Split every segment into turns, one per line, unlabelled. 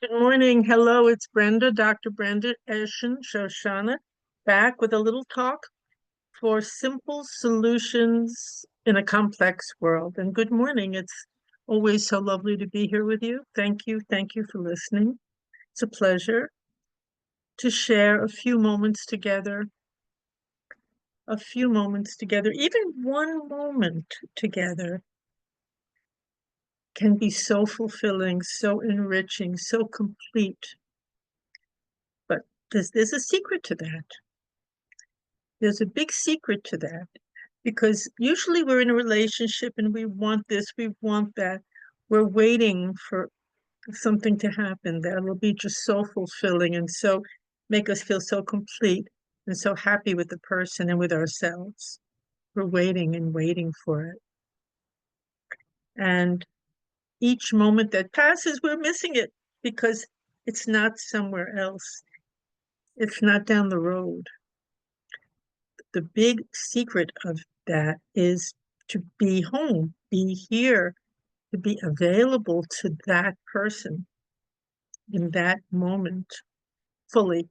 Good morning. Hello, it's Brenda, Dr. Brenda Eshin Shoshana, back with a little talk for simple solutions in a complex world. And good morning. It's always so lovely to be here with you. Thank you. Thank you for listening. It's a pleasure to share a few moments together, even one moment together can be so fulfilling, so enriching, so complete. But there's a secret to that. There's a big secret to that because usually we're in a relationship and we want this, we want that. We're waiting for something to happen that will be just so fulfilling and so make us feel so complete and so happy with the person and with ourselves. We're waiting and waiting for it. And each moment that passes, we're missing it because it's not somewhere else. It's not down the road. The big secret of that is to be home, be here, to be available to that person in that moment fully,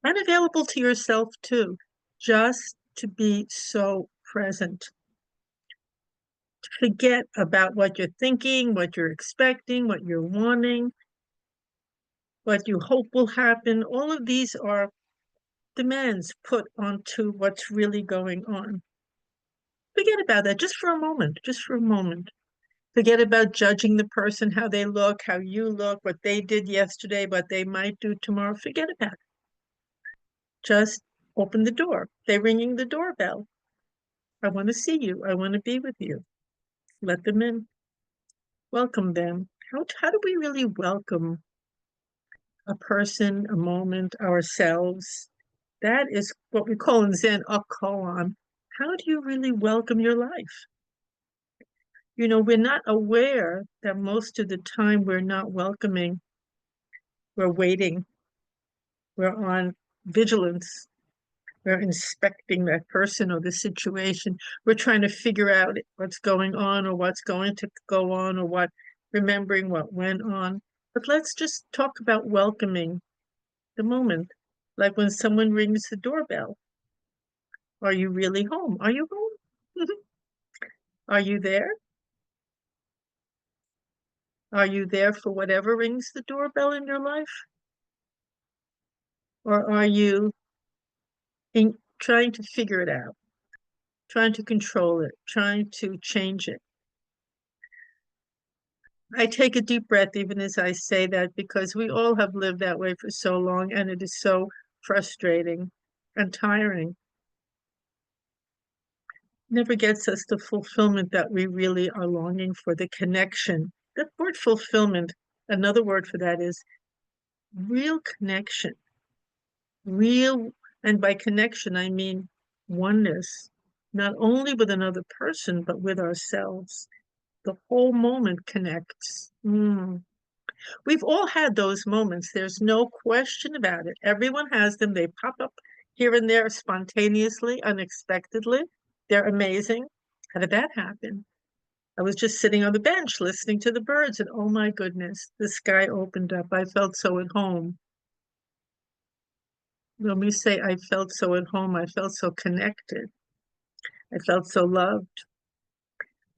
and available to yourself too, just to be so present. Forget about what you're thinking, what you're expecting, what you're wanting, what you hope will happen. All of these are demands put onto what's really going on. Forget about that just for a moment, just for a moment. Forget about judging the person, how they look, how you look, what they did yesterday, what they might do tomorrow. Forget about it. Just open the door. They're ringing the doorbell. I want to see you. I want to be with you. Let them in. Welcome them. How do we really welcome a person, a moment, ourselves? That is what we call in Zen a koan. How do you really welcome your life? You know, we're not aware that most of the time we're not welcoming. We're waiting. We're on vigilance. We're inspecting that person or the situation. We're trying to figure out what's going on or what's going to go on or remembering what went on. But let's just talk about welcoming the moment. Like when someone rings the doorbell. Are you really home? Are you home? Are you there? Are you there for whatever rings the doorbell in your life? Or are you trying to figure it out, trying to control it, trying to change it? I take a deep breath even as I say that because we all have lived that way for so long and it is so frustrating and tiring. Never gets us the fulfillment that we really are longing for, the connection. That word fulfillment, another word for that is real connection. Real, and by connection, I mean oneness, not only with another person, but with ourselves. The whole moment connects. We've all had those moments. There's no question about it. Everyone has them. They pop up here and there spontaneously, unexpectedly. They're amazing. How did that happen? I was just sitting on the bench listening to the birds, and oh my goodness, the sky opened up. I felt so at home. When we say I felt so at home, I felt so connected. I felt so loved.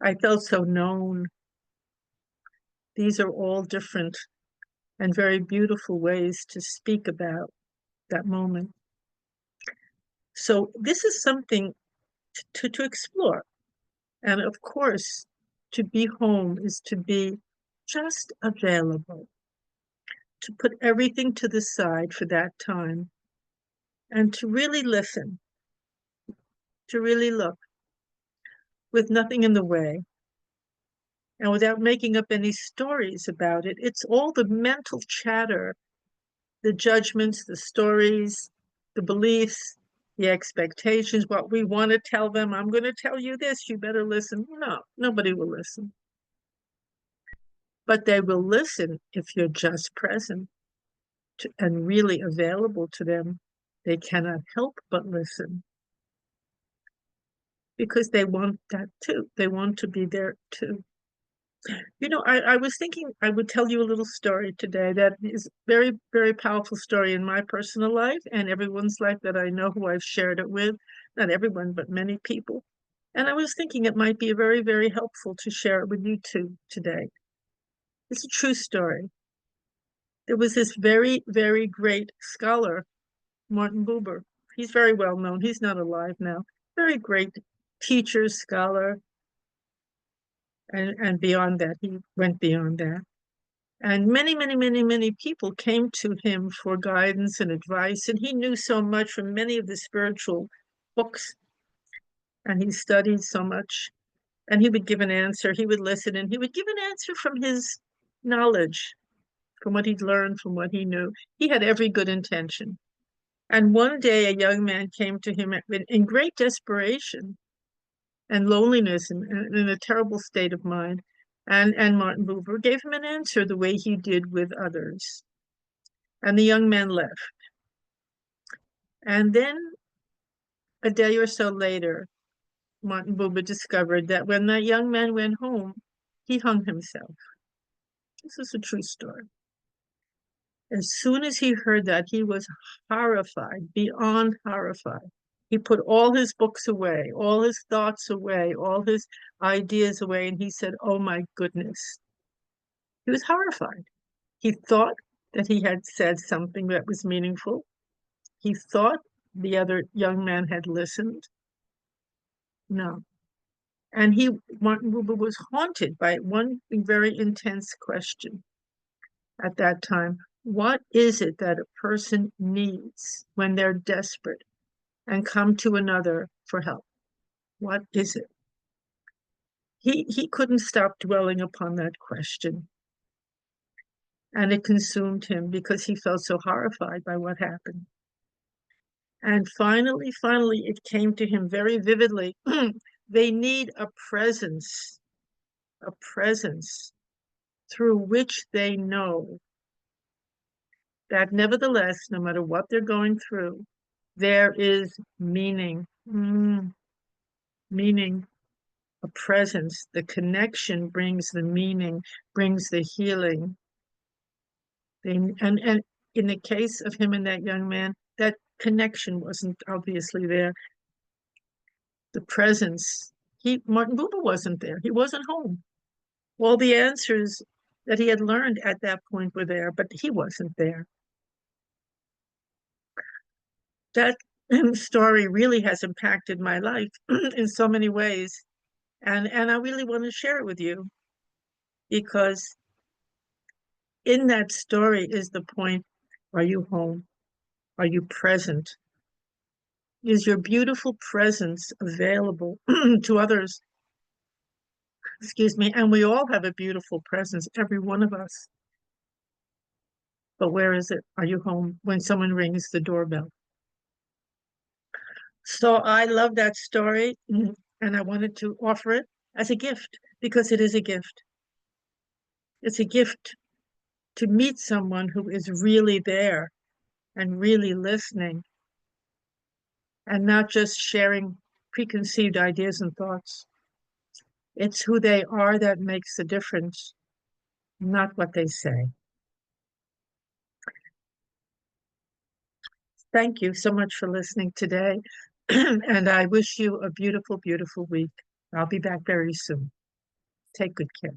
I felt so known. These are all different and very beautiful ways to speak about that moment. So this is something to explore. And of course, to be home is to be just available, to put everything to the side for that time and to really listen, to really look with nothing in the way and without making up any stories about it. It's all the mental chatter, the judgments, the stories, the beliefs, the expectations, what we want to tell them. I'm going to tell you this, you better listen. No, nobody will listen. But they will listen if you're just present and really available to them. They cannot help but listen because they want that too. They want to be there too. I was thinking I would tell you a little story today that is very, very powerful story in my personal life and everyone's life that I know who I've shared it with. Not everyone, but many people. And I was thinking it might be very, very helpful to share it with you too today. It's a true story. There was this very, very great scholar, Martin Buber. He's very well known. He's not alive now. Very great teacher, scholar, and beyond that, he went beyond that. And many, many, many, many people came to him for guidance and advice. And he knew so much from many of the spiritual books, and he studied so much. And he would give an answer, he would listen, and he would give an answer from his knowledge, from what he'd learned, from what he knew. He had every good intention. And one day a young man came to him in great desperation and loneliness and in a terrible state of mind. And Martin Buber gave him an answer the way he did with others. And the young man left. And then a day or so later, Martin Buber discovered that when that young man went home, he hung himself. This is a true story. As soon as he heard that, he was horrified, beyond horrified. He put all his books away, all his thoughts away, all his ideas away, and he said, "Oh my goodness." He was horrified. He thought that he had said something that was meaningful. He thought the other young man had listened. No. And Martin Buber was haunted by one very intense question at that time. What is it that a person needs when they're desperate and come to another for help? What is it? He couldn't stop dwelling upon that question. And it consumed him because he felt so horrified by what happened. And finally, it came to him very vividly. They need a presence through which they know that nevertheless, no matter what they're going through, there is meaning. Meaning, a presence. The connection brings the meaning, brings the healing. And in the case of him and that young man, that connection wasn't obviously there. The presence. Martin Buber wasn't there. He wasn't home. All the answers that he had learned at that point were there, but he wasn't there. That story really has impacted my life in so many ways. And I really want to share it with you because in that story is the point, are you home? Are you present? Is your beautiful presence available to others? Excuse me. And we all have a beautiful presence, every one of us. But where is it? Are you home when someone rings the doorbell? So I love that story and I wanted to offer it as a gift because it is a gift. It's a gift to meet someone who is really there and really listening and not just sharing preconceived ideas and thoughts. It's who they are that makes the difference, not what they say. Thank you so much for listening today. And I wish you a beautiful, beautiful week. I'll be back very soon. Take good care.